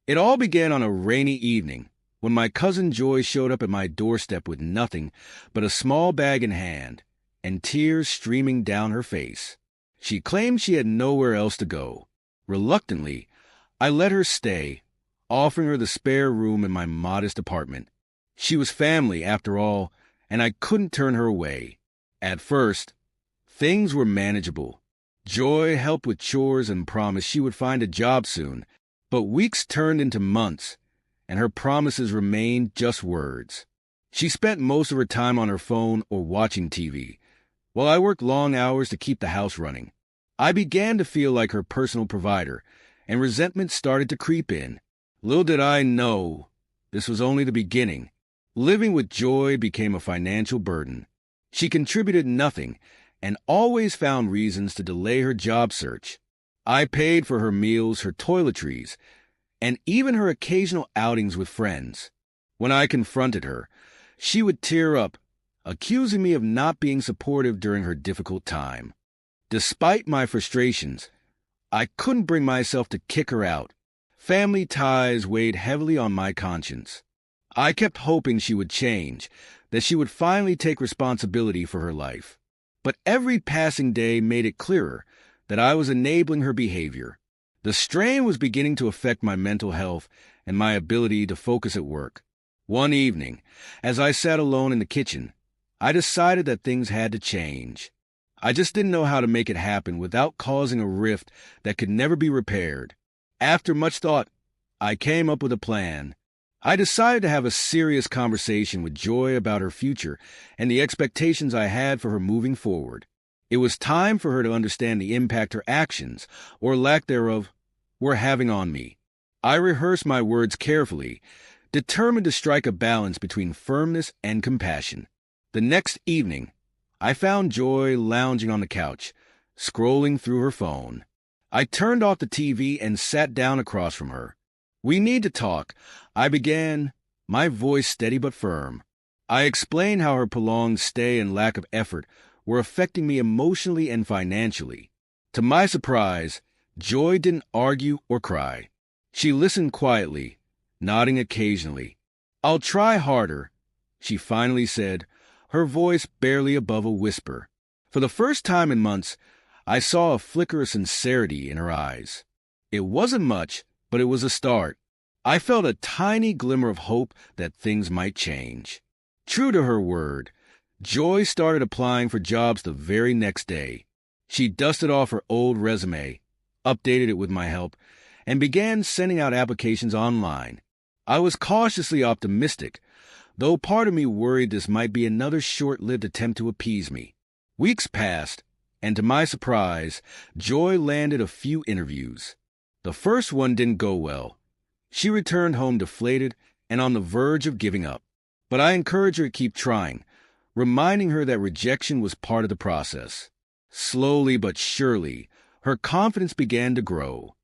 It all began on a rainy evening when my cousin Joy showed up at my doorstep with nothing but a small bag in hand and tears streaming down her face. She claimed she had nowhere else to go. Reluctantly, I let her stay, offering her the spare room in my modest apartment. She was family, after all, and I couldn't turn her away. At first, things were manageable. Joy helped with chores and promised she would find a job soon, but weeks turned into months, and her promises remained just words. She spent most of her time on her phone or watching TV, while I worked long hours to keep the house running. I began to feel like her personal provider, and resentment started to creep in. Little did I know, this was only the beginning. Living with Joy became a financial burden. She contributed nothing and always found reasons to delay her job search. I paid for her meals, her toiletries, and even her occasional outings with friends. When I confronted her, she would tear up, accusing me of not being supportive during her difficult time. Despite my frustrations, I couldn't bring myself to kick her out. Family ties weighed heavily on my conscience. I kept hoping she would change, that she would finally take responsibility for her life. But every passing day made it clearer that I was enabling her behavior. The strain was beginning to affect my mental health and my ability to focus at work. One evening, as I sat alone in the kitchen, I decided that things had to change. I just didn't know how to make it happen without causing a rift that could never be repaired. After much thought, I came up with a plan. I decided to have a serious conversation with Joy about her future and the expectations I had for her moving forward. It was time for her to understand the impact her actions, or lack thereof, were having on me. I rehearsed my words carefully, determined to strike a balance between firmness and compassion. The next evening, I found Joy lounging on the couch, scrolling through her phone. I turned off the TV and sat down across from her. "We need to talk," I began, my voice steady but firm. I explained how her prolonged stay and lack of effort were affecting me emotionally and financially. To my surprise, Joy didn't argue or cry. She listened quietly, nodding occasionally. "I'll try harder," she finally said, her voice barely above a whisper. For the first time in months, I saw a flicker of sincerity in her eyes. It wasn't much, but it was a start. I felt a tiny glimmer of hope that things might change. True to her word, Joy started applying for jobs the very next day. She dusted off her old resume, updated it with my help, and began sending out applications online. I was cautiously optimistic, though part of me worried this might be another short-lived attempt to appease me. Weeks passed, and to my surprise, Joy landed a few interviews. The first one didn't go well. She returned home deflated and on the verge of giving up. But I encouraged her to keep trying, reminding her that rejection was part of the process. Slowly but surely, her confidence began to grow.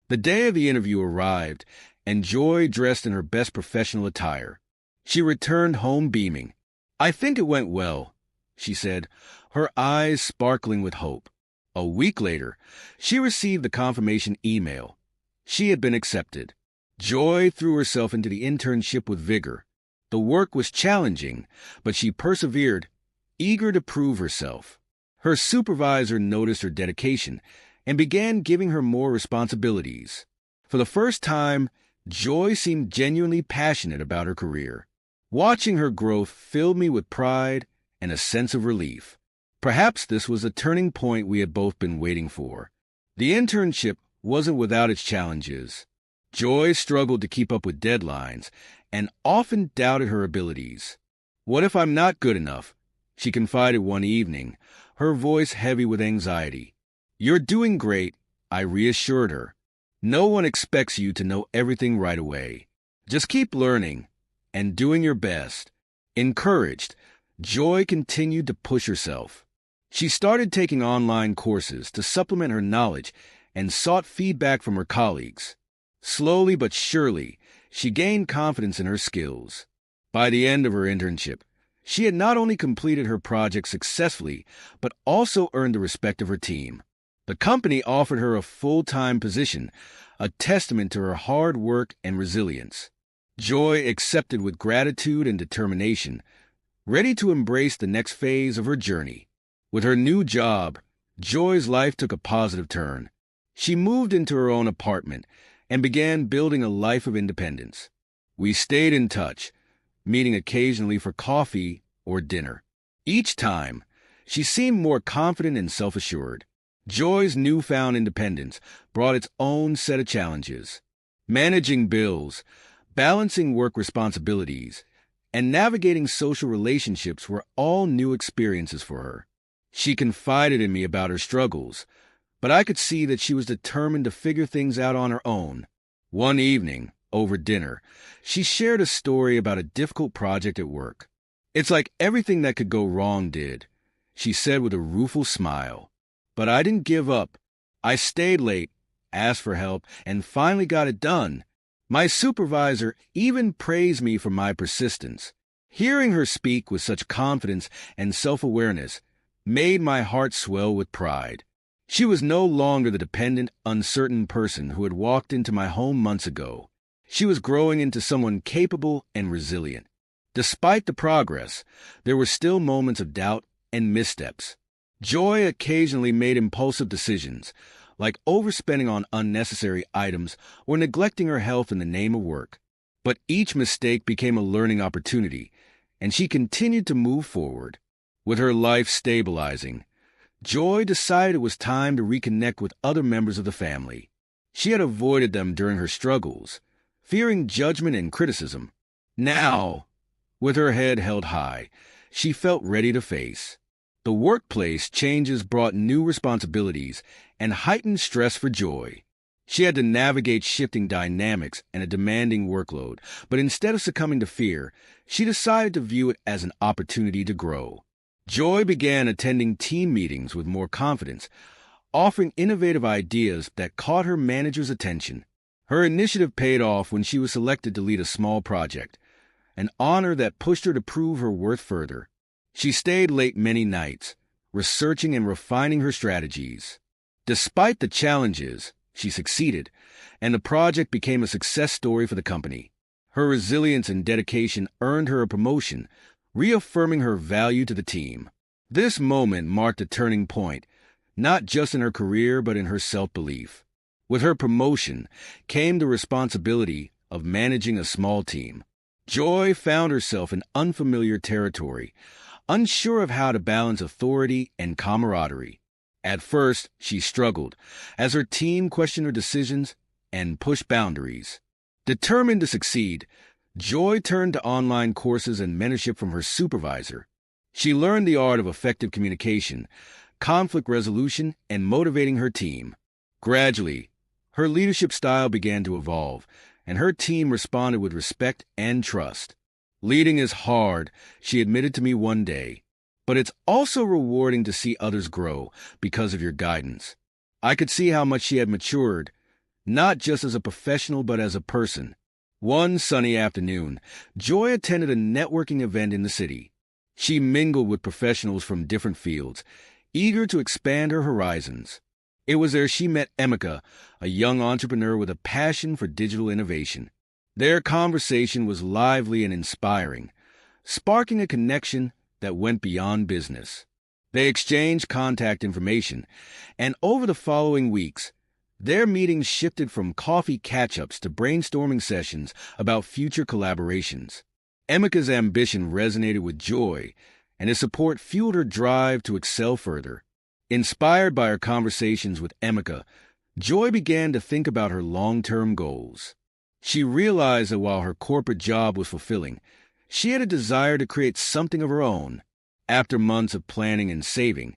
The day of the interview arrived, and Joy dressed in her best professional attire. She returned home beaming. "I think it went well," she said, her eyes sparkling with hope. A week later, she received the confirmation email. She had been accepted. Joy threw herself into the internship with vigor. The work was challenging, but she persevered, eager to prove herself. Her supervisor noticed her dedication and began giving her more responsibilities. For the first time, Joy seemed genuinely passionate about her career. Watching her growth filled me with pride and a sense of relief. Perhaps this was the turning point we had both been waiting for. The internship wasn't without its challenges. Joy struggled to keep up with deadlines and often doubted her abilities. "What if I'm not good enough?" she confided one evening, her voice heavy with anxiety. "You're doing great," I reassured her. "No one expects you to know everything right away. Just keep learning and doing your best." Encouraged, Joy continued to push herself. She started taking online courses to supplement her knowledge and sought feedback from her colleagues. Slowly but surely, she gained confidence in her skills. By the end of her internship, she had not only completed her project successfully, but also earned the respect of her team. The company offered her a full-time position, a testament to her hard work and resilience. Joy accepted with gratitude and determination, ready to embrace the next phase of her journey. With her new job, Joy's life took a positive turn. She moved into her own apartment and began building a life of independence. We stayed in touch, meeting occasionally for coffee or dinner. Each time, she seemed more confident and self-assured. Joy's newfound independence brought its own set of challenges. Managing bills, balancing work responsibilities, and navigating social relationships were all new experiences for her. She confided in me about her struggles, but I could see that she was determined to figure things out on her own. One evening, over dinner, she shared a story about a difficult project at work. "It's like everything that could go wrong did," she said with a rueful smile. "But I didn't give up. I stayed late, asked for help, and finally got it done. My supervisor even praised me for my persistence." Hearing her speak with such confidence and self-awareness made my heart swell with pride. She was no longer the dependent, uncertain person who had walked into my home months ago. She was growing into someone capable and resilient. Despite the progress, there were still moments of doubt and missteps. Joy occasionally made impulsive decisions, like overspending on unnecessary items or neglecting her health in the name of work. But each mistake became a learning opportunity, and she continued to move forward. With her life stabilizing, Joy decided it was time to reconnect with other members of the family. She had avoided them during her struggles, fearing judgment and criticism. Now, with her head held high, she felt ready to face. The workplace changes brought new responsibilities and heightened stress for Joy. She had to navigate shifting dynamics and a demanding workload, but instead of succumbing to fear, she decided to view it as an opportunity to grow. Joy began attending team meetings with more confidence, offering innovative ideas that caught her manager's attention. Her initiative paid off when she was selected to lead a small project, an honor that pushed her to prove her worth further. She stayed late many nights, researching and refining her strategies. Despite the challenges, she succeeded, and the project became a success story for the company. Her resilience and dedication earned her a promotion, reaffirming her value to the team. This moment marked a turning point, not just in her career but in her self-belief. With her promotion came the responsibility of managing a small team. Joy found herself in unfamiliar territory, unsure of how to balance authority and camaraderie. At first, she struggled, as her team questioned her decisions and pushed boundaries. Determined to succeed, Joy turned to online courses and mentorship from her supervisor. She learned the art of effective communication, conflict resolution, and motivating her team. Gradually, her leadership style began to evolve, and her team responded with respect and trust. "Leading is hard," she admitted to me one day, "but it's also rewarding to see others grow because of your guidance." I could see how much she had matured, not just as a professional but as a person. One sunny afternoon, Joy attended a networking event in the city. She mingled with professionals from different fields, eager to expand her horizons. It was there she met Emeka, a young entrepreneur with a passion for digital innovation. Their conversation was lively and inspiring, sparking a connection that went beyond business. They exchanged contact information, and over the following weeks, their meetings shifted from coffee catch-ups to brainstorming sessions about future collaborations. Emeka's ambition resonated with Joy, and his support fueled her drive to excel further. Inspired by her conversations with Emeka, Joy began to think about her long-term goals. She realized that while her corporate job was fulfilling, she had a desire to create something of her own. After months of planning and saving,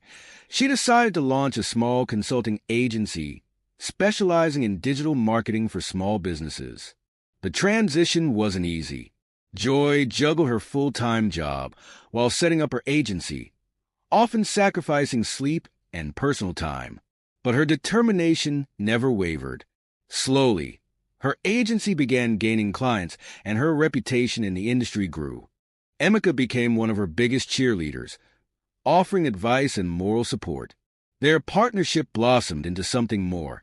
she decided to launch a small consulting agency specializing in digital marketing for small businesses. The transition wasn't easy. Joy juggled her full-time job while setting up her agency, often sacrificing sleep and personal time. But her determination never wavered. Slowly, her agency began gaining clients, and her reputation in the industry grew. Emeka became one of her biggest cheerleaders, offering advice and moral support. Their partnership blossomed into something more,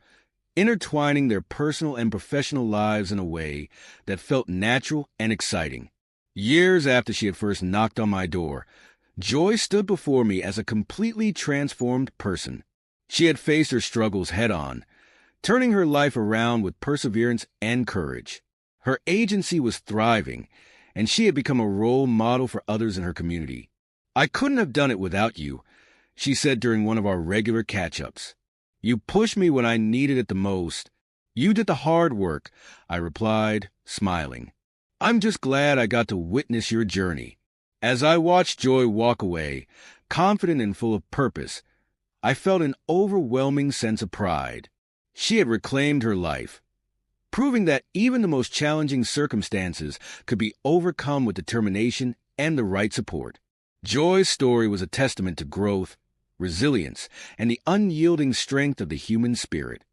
intertwining their personal and professional lives in a way that felt natural and exciting. Years after she had first knocked on my door, Joy stood before me as a completely transformed person. She had faced her struggles head-on, turning her life around with perseverance and courage. Her agency was thriving, and she had become a role model for others in her community. "I couldn't have done it without you," she said during one of our regular catch-ups. "You pushed me when I needed it the most. You did the hard work," I replied, smiling. "I'm just glad I got to witness your journey." As I watched Joy walk away, confident and full of purpose, I felt an overwhelming sense of pride. She had reclaimed her life, proving that even the most challenging circumstances could be overcome with determination and the right support. Joy's story was a testament to growth, resilience, and the unyielding strength of the human spirit.